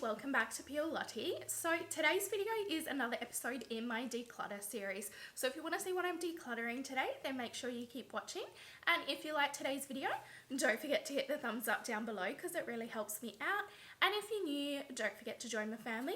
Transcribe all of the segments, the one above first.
welcome back to Lottie. So today's video is another episode in my declutter series. So if you want to see what I'm decluttering today, then make sure you keep watching. And if you like today's video, don't forget to hit the thumbs up down below because it really helps me out. And if you're new, don't forget to join my family.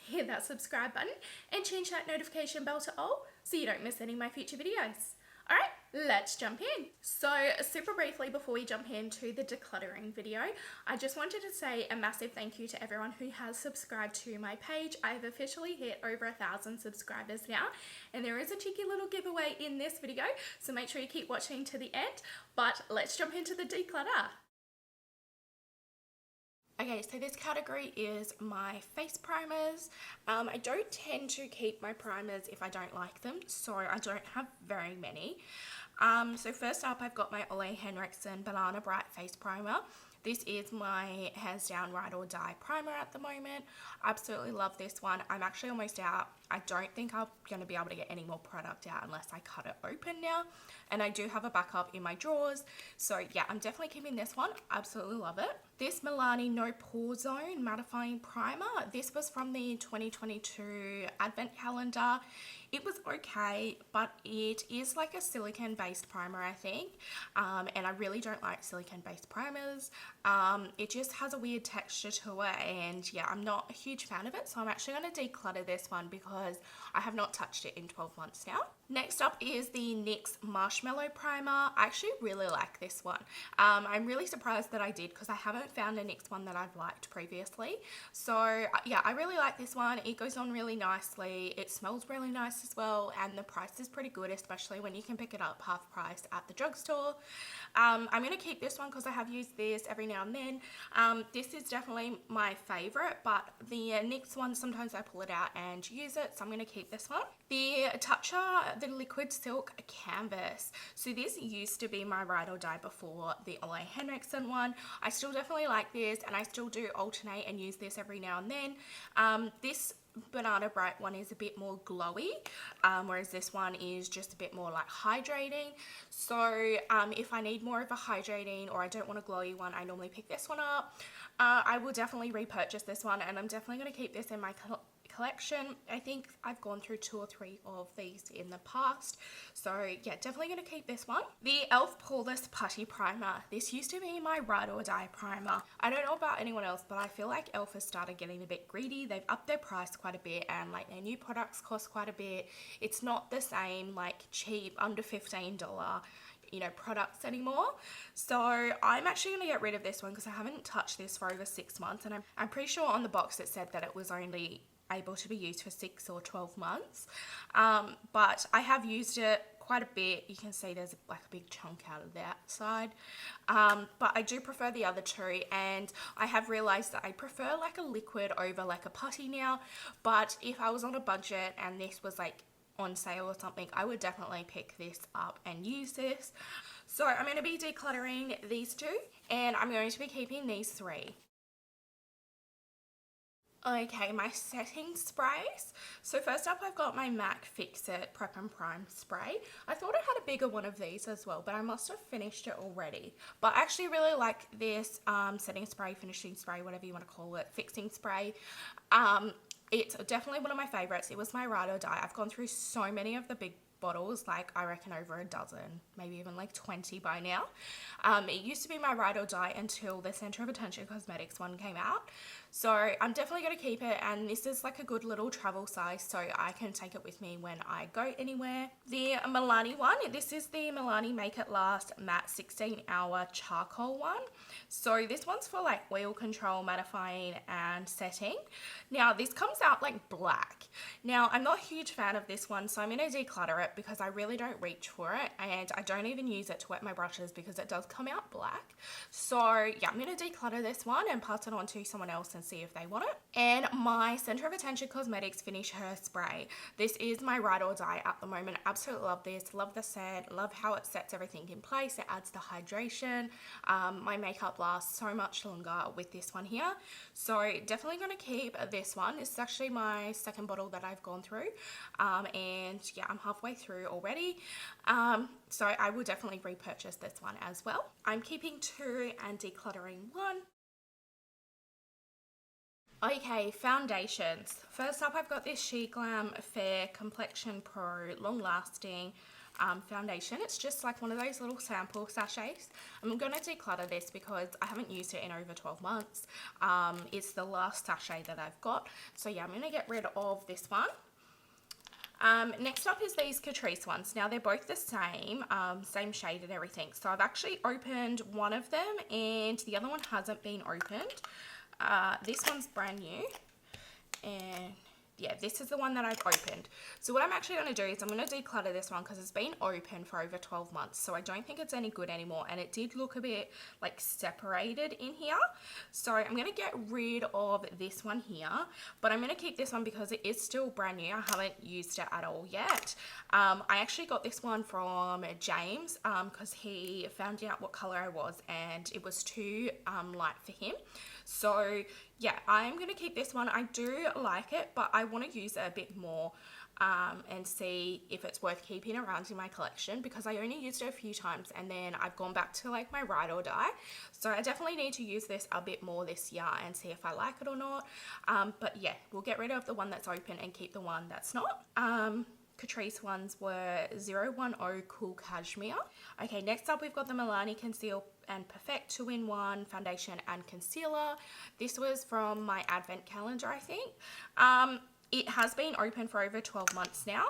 Hit that subscribe button and change that notification bell to all so you don't miss any of my future videos. Alright, let's jump in. So super briefly before we jump into the decluttering video, I just wanted to say a massive thank you to everyone who has subscribed to my page. I've officially hit over 1,000 subscribers now, and there is a cheeky little giveaway in this video, so make sure you keep watching to the end. But let's jump into the declutter. Okay, so this category is my face primers. I don't tend to keep my primers if I don't like them, so I don't have very many. So first up, I've got my Ole Henriksen Banana Bright Face Primer. This is my hands down ride or die primer at the moment. I absolutely love this one. I'm actually almost out. I don't think I'm going to be able to get any more product out unless I cut it open now. And I do have a backup in my drawers. So yeah, I'm definitely keeping this one. Absolutely love it. This Milani No Pore Zone Mattifying Primer. This was from the 2022 Advent Calendar. It was okay, but it is like a silicone based primer, I think. And I really don't like silicone based primers. It just has a weird texture to it, and yeah, I'm not a huge fan of it. So I'm actually going to declutter this one because I have not touched it in 12 months now. Next up is the NYX Marshmallow Primer. I actually really like this one. I'm really surprised that I did because I haven't found a NYX one that I've liked previously. So yeah, I really like this one. It goes on really nicely. It smells really nice as well, and the price is pretty good, especially when you can pick it up half price at the drugstore. I'm going to keep this one because I have used this every now and then. This is definitely my favorite, but the NYX one, sometimes I pull it out and use it, so I'm going to keep this one. The Toucher, the Liquid Silk Canvas. So this used to be my ride or die before the Ole Henriksen one. I still definitely like this, and I still do alternate and use this every now and then. This Banana Bright one is a bit more glowy, whereas this one is just a bit more like hydrating. So if I need more of a hydrating or I don't want a glowy one, I normally pick this one up. I will definitely repurchase this one, and I'm definitely going to keep this in my collection. I think I've gone through 2 or 3 of these in the past, so yeah, definitely going to keep this one. The e.l.f. Poreless Putty Primer. This used to be my ride or die primer. I don't know about anyone else, but I feel like e.l.f. has started getting a bit greedy. They've upped their price quite a bit, and like their new products cost quite a bit. It's not the same like cheap under $15 products anymore. So I'm actually going to get rid of this one because I haven't touched this for over 6 months, and I'm pretty sure on the box it said that it was only able to be used for 6 or 12 months. But I have used it quite a bit. You can see there's like a big chunk out of the outside. But I do prefer the other two, and I have realized that I prefer like a liquid over like a putty now. But if I was on a budget and this was like on sale or something, I would definitely pick this up and use this. So I'm going to be decluttering these two, and I'm going to be keeping these 3. Okay, my setting sprays. So first up, I've got my MAC Fix It Prep and Prime spray. I thought I had a bigger one of these as well, but I must have finished it already. But I actually really like this setting spray, finishing spray, whatever you want to call it, fixing spray. It's definitely one of my favorites. It was my ride or die. I've gone through so many of the big bottles, like I reckon over a dozen, maybe even like 20 by now. It used to be my ride or die until the Center of Attention Cosmetics one came out. So I'm definitely going to keep it, and this is like a good little travel size, so I can take it with me when I go anywhere. The Milani one, this is the Milani Make It Last Matte 16-Hour Charcoal one. So this one's for like oil control, mattifying and setting. Now this comes out like black. Now I'm not a huge fan of this one, so I'm going to declutter it because I really don't reach for it, and I don't even use it to wet my brushes because it does come out black. So yeah, I'm going to declutter this one and pass it on to someone else and see if they want it. And my Center of Attention Cosmetics Finish Her Spray. This is my ride or die at the moment. Absolutely love this. Love the scent. Love how it sets everything in place. It adds the hydration. My makeup lasts so much longer with this one here. So definitely going to keep this one. This is actually my second bottle that I've gone through. And yeah, I'm halfway through already. So I will definitely repurchase this one as well. I'm keeping 2 and decluttering 1. Okay, foundations. First up, I've got this Glam Fair Complexion Pro Long Lasting foundation. It's just like one of those little sample sachets. I'm going to declutter this because I haven't used it in over 12 months. It's the last sachet that I've got. So yeah, I'm going to get rid of this one. Next up is these Catrice ones. Now they're both the same, same shade and everything. So I've actually opened one of them and the other one hasn't been opened. This one's brand new, and yeah, this is the one that I've opened. So what I'm actually going to do is I'm going to declutter this one because it's been open for over 12 months. So I don't think it's any good anymore. And it did look a bit like separated in here. So I'm going to get rid of this one here. But I'm going to keep this one because it is still brand new. I haven't used it at all yet. I actually got this one from James because he found out what color I was and it was too light for him. So yeah, I'm going to keep this one. I do like it, but I want to use it a bit more and see if it's worth keeping around in my collection because I only used it a few times and then I've gone back to like my ride or die. So I definitely need to use this a bit more this year and see if I like it or not. But yeah, we'll get rid of the one that's open and keep the one that's not. Catrice ones were 010 Cool Cashmere. Okay, next up we've got the Milani Conceal and Perfect 2-in-1 foundation and concealer. This was from my advent calendar, I think. It has been open for over 12 months now.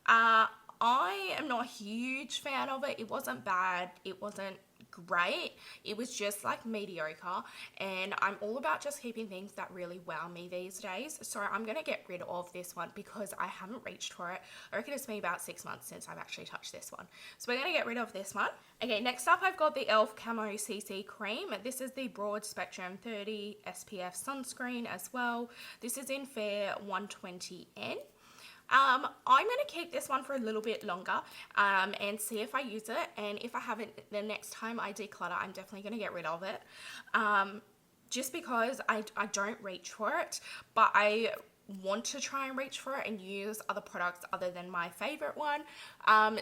I am not a huge fan of it. It wasn't bad. It wasn't great. It was just like mediocre, and I'm all about just keeping things that really wow me these days. So I'm going to get rid of this one because I haven't reached for it. I reckon it's been about 6 months since I've actually touched this one. So we're going to get rid of this one. Okay, next up I've got the e.l.f. Camo CC Cream. This is the Broad Spectrum 30 SPF sunscreen as well. This is in Fair 120N. I'm going to keep this one for a little bit longer and see if I use it, and if I haven't, the next time I declutter I'm definitely going to get rid of it just because I don't reach for it, but I want to try and reach for it and use other products other than my favorite one.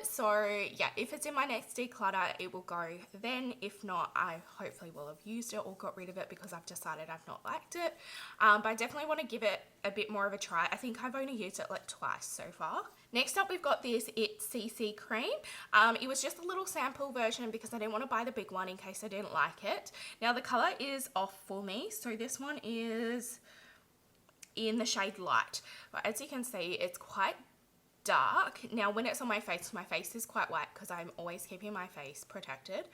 So yeah, if it's in my next declutter it will go then. If not, I hopefully will have used it or got rid of it because I've decided I've not liked it. But I definitely want to give it a bit more of a try. I think I've only used it like twice so far. Next up we've got this It CC Cream. It was just a little sample version because I didn't want to buy the big one in case I didn't like it. Now the color is off for me, so this one is in the shade Light, but as you can see it's quite dark. Now when it's on my face is quite white because I'm always keeping my face protected,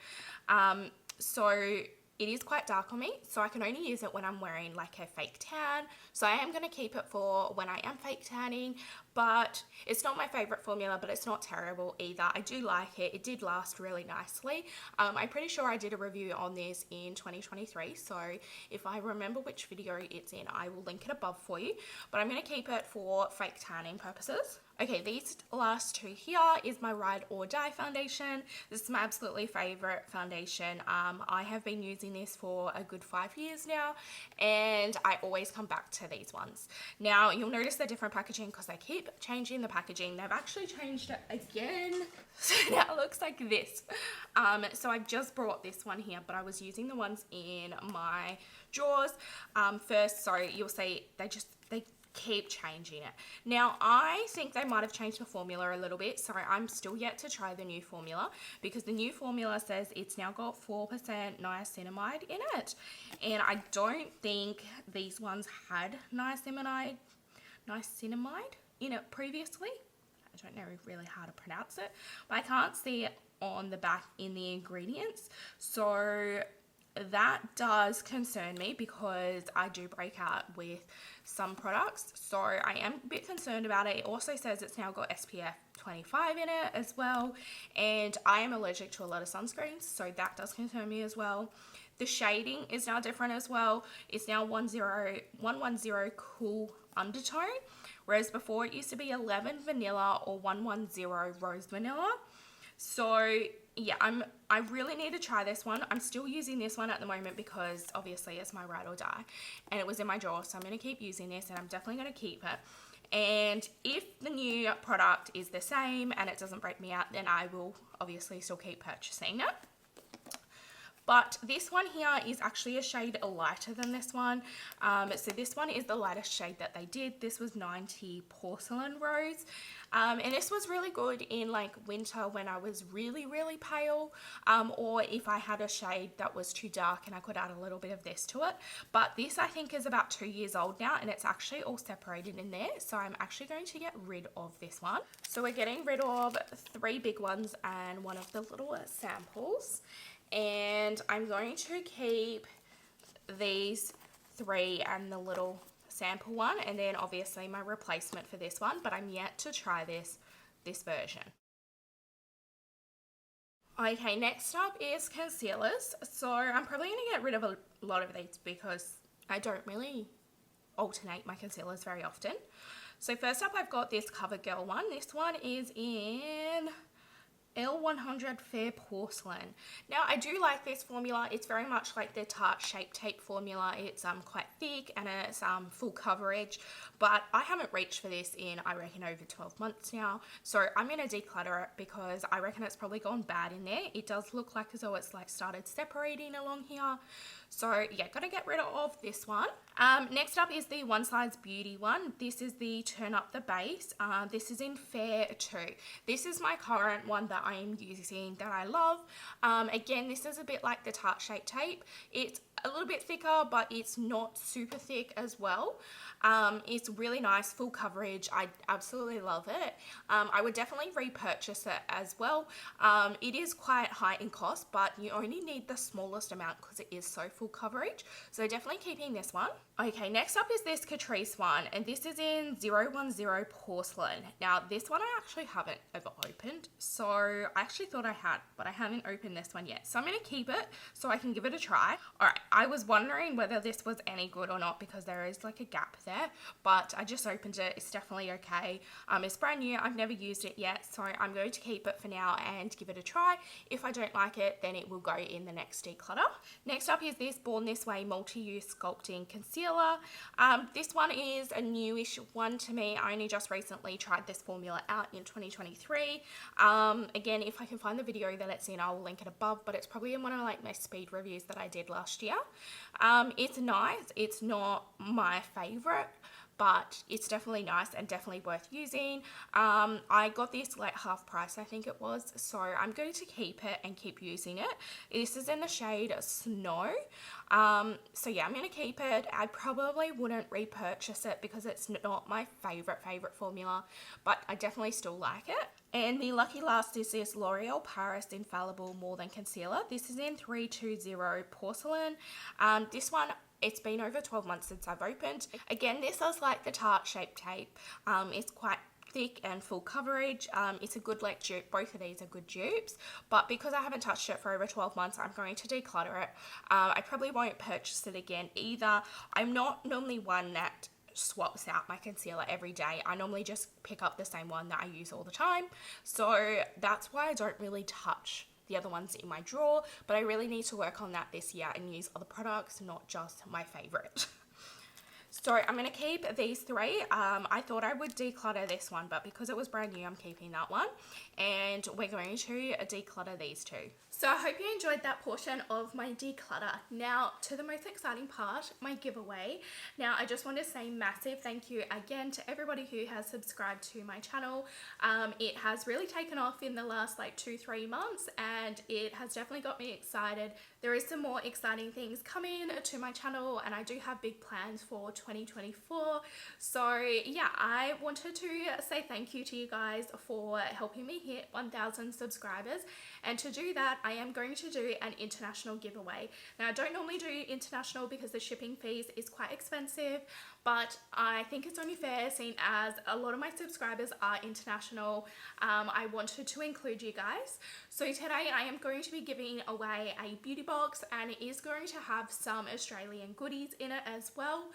so it is quite dark on me, so I can only use it when I'm wearing like a fake tan. So I am going to keep it for when I am fake tanning, but it's not my favorite formula, but it's not terrible either. I do like it. It did last really nicely. I'm pretty sure I did a review on this in 2023, so if I remember which video it's in, I will link it above for you, but I'm going to keep it for fake tanning purposes. Okay, these last two here is my Ride or Die foundation. This is my absolutely favorite foundation. I have been using this for a good 5 years now, and I always come back to these ones. Now, you'll notice the different packaging because they keep changing the packaging. They've actually changed it again. So now it looks like this. So I've just brought this one here, but I was using the ones in my drawers first. So you'll see they keep changing it. Now I think they might have changed the formula a little bit, so I'm still yet to try the new formula because the new formula says it's now got 4% niacinamide in it, and I don't think these ones had niacinamide in it previously. I don't know really how to pronounce it, but I can't see it on the back in the ingredients, so that does concern me because I do break out with some products, so I am a bit concerned about it. It also says it's now got SPF 25 in it as well, and I am allergic to a lot of sunscreens, so that does concern me as well. The shading is now different as well. It's now 110 Cool Undertone, whereas before it used to be 11 Vanilla or 110 Rose Vanilla. So yeah, I really need to try this one. I'm still using this one at the moment because obviously it's my Ride or Die and it was in my drawer, so I'm going to keep using this and I'm definitely going to keep it. And if the new product is the same and it doesn't break me out, then I will obviously still keep purchasing it. But this one here is actually a shade lighter than this one. So this one is the lightest shade that they did. This was 90 Porcelain Rose. And this was really good in like winter when I was really, really pale, or if I had a shade that was too dark and I could add a little bit of this to it. But this I think is about 2 years old now, and it's actually all separated in there. So I'm actually going to get rid of this one. So we're getting rid of 3 big ones and one of the little samples. And I'm going to keep these 3 and the little sample one, and then obviously my replacement for this one, but I'm yet to try this version. Okay, next up is concealers. So I'm probably going to get rid of a lot of these because I don't really alternate my concealers very often. So first up I've got this CoverGirl one. This one is in L100 Fair Porcelain. Now I do like this formula. It's very much like the Tarte Shape Tape formula. It's quite thick and it's full coverage, but I haven't reached for this in I reckon over 12 months now. So I'm going to declutter it because I reckon it's probably gone bad in there. It does look like as though it's like started separating along here. So yeah, gotta get rid of this one. Next up is the One Size Beauty one. This is the Turn Up the Base. This is in Fair 2. This is my current one that I am using that I love. Again, this is a bit like the Tarte Shape Tape. It's a little bit thicker, but it's not super thick as well. It's really nice, full coverage. I absolutely love it. I would definitely repurchase it as well. It is quite high in cost, but you only need the smallest amount because it is so full coverage. So definitely keeping this one. Okay, next up is this Catrice one, and this is in 010 Porcelain. Now, this one I actually haven't ever opened, so I actually thought I had, but I haven't opened this one yet. So I'm going to keep it so I can give it a try. All right, I was wondering whether this was any good or not because there is like a gap there, but I just opened it. It's definitely okay. It's brand new. I've never used it yet, so I'm going to keep it for now and give it a try. If I don't like it, then it will go in the next declutter. Next up is this Born This Way Multi-Use Sculpting Concealer. This one is a newish one to me. I only just recently tried this formula out in 2023. Again, if I can find the video that it's in, I will link it above, but it's probably in one of like my speed reviews that I did last year. It's nice. It's not my favorite, but it's definitely nice and definitely worth using. I got this like half price, I think it was, so I'm going to keep it and keep using it. This is in the shade Snow. So yeah, I'm going to keep it. I probably wouldn't repurchase it because it's not my favorite formula, but I definitely still like it. And the lucky last is this L'Oreal Paris Infallible More Than Concealer. This is in 320 Porcelain. This one, it's been over 12 months since I've opened. Again, this is like the Tarte Shape Tape. It's quite thick and full coverage. It's a good like dupe. Both of these are good dupes, but because I haven't touched it for over 12 months, I'm going to declutter it. I probably won't purchase it again either. I'm not normally one that swaps out my concealer every day. I normally just pick up the same one that I use all the time, so that's why I don't really touch the other ones in my drawer, but I really need to work on that this year and use other products, not just my favorite. So I'm going to keep these 3. I thought I would declutter this one, but because it was brand new, I'm keeping that one. And we're going to declutter these 2. So I hope you enjoyed that portion of my declutter. Now to the most exciting part, my giveaway. Now I just want to say massive thank you again to everybody who has subscribed to my channel. It has really taken off in the last like 2-3 months, and it has definitely got me excited. There is some more exciting things coming to my channel, and I do have big plans for 2024. So yeah, I wanted to say thank you to you guys for helping me hit 1,000 subscribers, and to do that I am going to do an international giveaway. Now I don't normally do international because the shipping fees is quite expensive, but I think it's only fair seeing as a lot of my subscribers are international. I wanted to include you guys. So today I am going to be giving away a beauty box, and it is going to have some Australian goodies in it as well.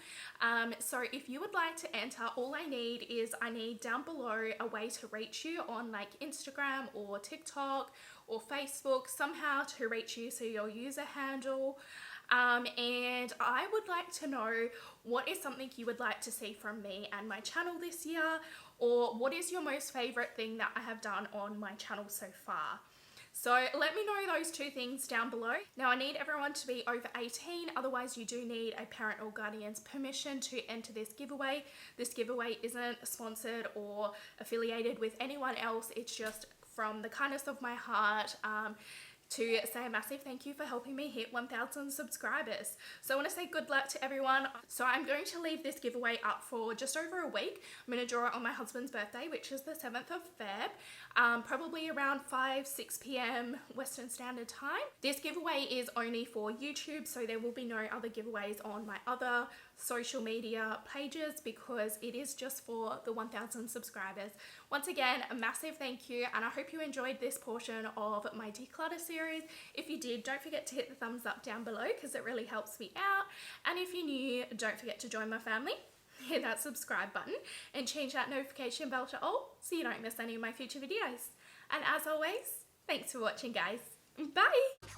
So if you would like to enter, all I need down below a way to reach you on like Instagram or TikTok or Facebook, somehow to reach you, so your user handle. And I would like to know what is something you would like to see from me and my channel this year, or what is your most favorite thing that I have done on my channel so far. So let me know those two things down below. Now I need everyone to be over 18, otherwise you do need a parent or guardian's permission to enter this giveaway. This giveaway isn't sponsored or affiliated with anyone else, it's just from the kindness of my heart to say a massive thank you for helping me hit 1,000 subscribers. So I want to say good luck to everyone. So I'm going to leave this giveaway up for just over a week. I'm going to draw it on my husband's birthday, which is the 7th of Feb, probably around 6 p.m. Western Standard Time. This giveaway is only for YouTube, so there will be no other giveaways on my other social media pages because it is just for the 1,000 subscribers. Once again, a massive thank you, and I hope you enjoyed this portion of my declutter series. If you did, don't forget to hit the thumbs up down below because it really helps me out. And if you're new, don't forget to join my family. Hit that subscribe button and change that notification bell to all so you don't miss any of my future videos. And as always, thanks for watching, guys. Bye!